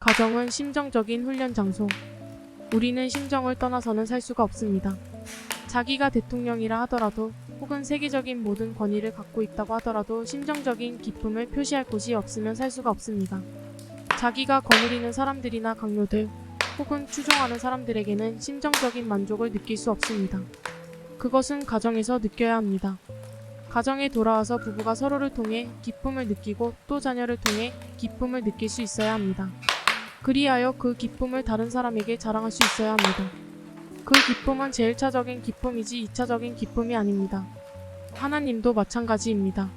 가정은 심정적인 훈련 장소. 우리는 심정을 떠나서는 살 수가 없습니다. 자기가 대통령이라 하더라도 혹은 세계적인 모든 권위를 갖고 있다고 하더라도 심정적인 기쁨을 표시할 곳이 없으면 살 수가 없습니다. 자기가 거느리는 사람들이나 강요들 혹은 추종하는 사람들에게는 심정적인 만족을 느낄 수 없습니다. 그것은 가정에서 느껴야 합니다. 가정에 돌아와서 부부가 서로를 통해 기쁨을 느끼고 또 자녀를 통해 기쁨을 느낄 수 있어야 합니다. 그리하여 그 기쁨을 다른 사람에게 자랑할 수 있어야 합니다. 그 기쁨은 제1차적인 기쁨이지 2차적인 기쁨이 아닙니다. 하나님도 마찬가지입니다.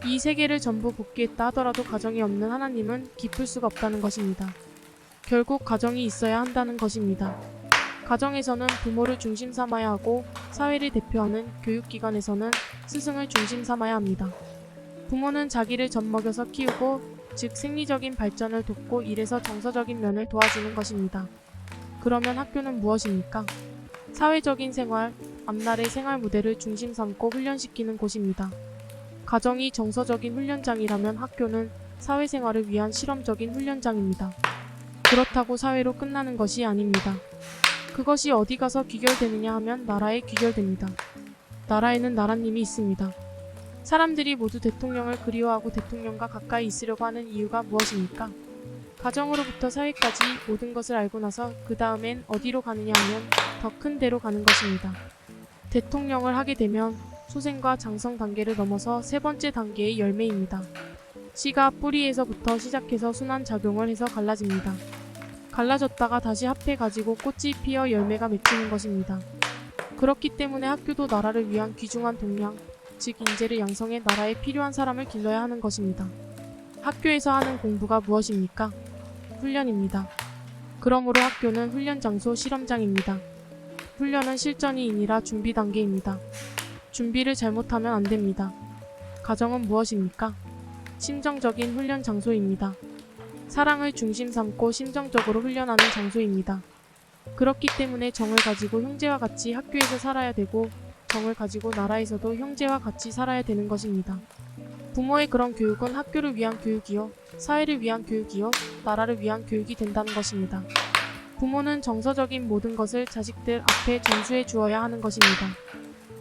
이 세계를 전부 복귀했다 하더라도 가정이 없는 하나님은 기쁠 수가 없다는 것입니다. 결국 가정이 있어야 한다는 것입니다. 가정에서는 부모를 중심 삼아야 하고 사회를 대표하는 교육기관에서는 스승을 중심 삼아야 합니다. 부모는 자기를 젖먹여서 키우고 즉 생리적인 발전을 돕고 이래서 정서적인 면을 도와주는 것입니다. 그러면 학교는 무엇입니까? 사회적인 생활, 앞날의 생활 무대를 중심 삼고 훈련시키는 곳입니다. 가정이 정서적인 훈련장이라면 학교는 사회생활을 위한 실험적인 훈련장입니다. 그렇다고 사회로 끝나는 것이 아닙니다. 그것이 어디 가서 귀결되느냐 하면 나라에 귀결됩니다. 나라에는 나라님이 있습니다. 사람들이 모두 대통령을 그리워하고 대통령과 가까이 있으려고 하는 이유가 무엇입니까? 가정으로부터 사회까지 모든 것을 알고 나서 그 다음엔 어디로 가느냐 하면 더 큰 데로 가는 것입니다. 대통령을 하게 되면 소생과 장성 단계를 넘어서 세 번째 단계의 열매입니다. 씨가 뿌리에서부터 시작해서 순환 작용을 해서 갈라집니다. 갈라졌다가 다시 합해 가지고 꽃이 피어 열매가 맺히는 것입니다. 그렇기 때문에 학교도 나라를 위한 귀중한 동량, 즉 인재를 양성해 나라에 필요한 사람을 길러야 하는 것입니다. 학교에서 하는 공부가 무엇입니까? 훈련입니다. 그러므로 학교는 훈련 장소 실험장입니다. 훈련은 실전이 아니라 준비 단계입니다. 준비를 잘못하면 안 됩니다. 가정은 무엇입니까? 심정적인 훈련 장소입니다. 사랑을 중심 삼고 심정적으로 훈련하는 장소입니다. 그렇기 때문에 정을 가지고 형제와 같이 학교에서 살아야 되고 정을 가지고 나라에서도 형제와 같이 살아야 되는 것입니다. 부모의 그런 교육은 학교를 위한 교육이요, 사회를 위한 교육이요, 나라를 위한 교육이 된다는 것입니다. 부모는 정서적인 모든 것을 자식들 앞에 전수해 주어야 하는 것입니다.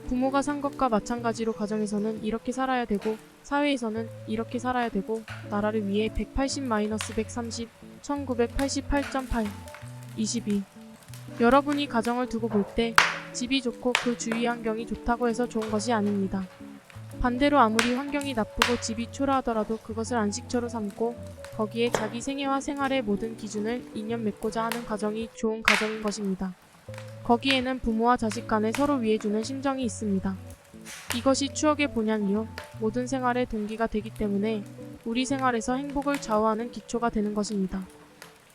부모가 산 것과 마찬가지로 가정에서는 이렇게 살아야 되고 사회에서는 이렇게 살아야 되고 나라를 위해 180-130, 1988.8, 22. 여러분이 가정을 두고 볼 때 집이 좋고 그 주위 환경이 좋다고 해서 좋은 것이 아닙니다. 반대로 아무리 환경이 나쁘고 집이 초라하더라도 그것을 안식처로 삼고 거기에 자기 생애와 생활의 모든 기준을 인연 맺고자 하는 가정이 좋은 가정인 것입니다. 거기에는 부모와 자식 간에 서로 위해주는 심정이 있습니다. 이것이 추억의 본향이요, 모든 생활의 동기가 되기 때문에 우리 생활에서 행복을 좌우하는 기초가 되는 것입니다.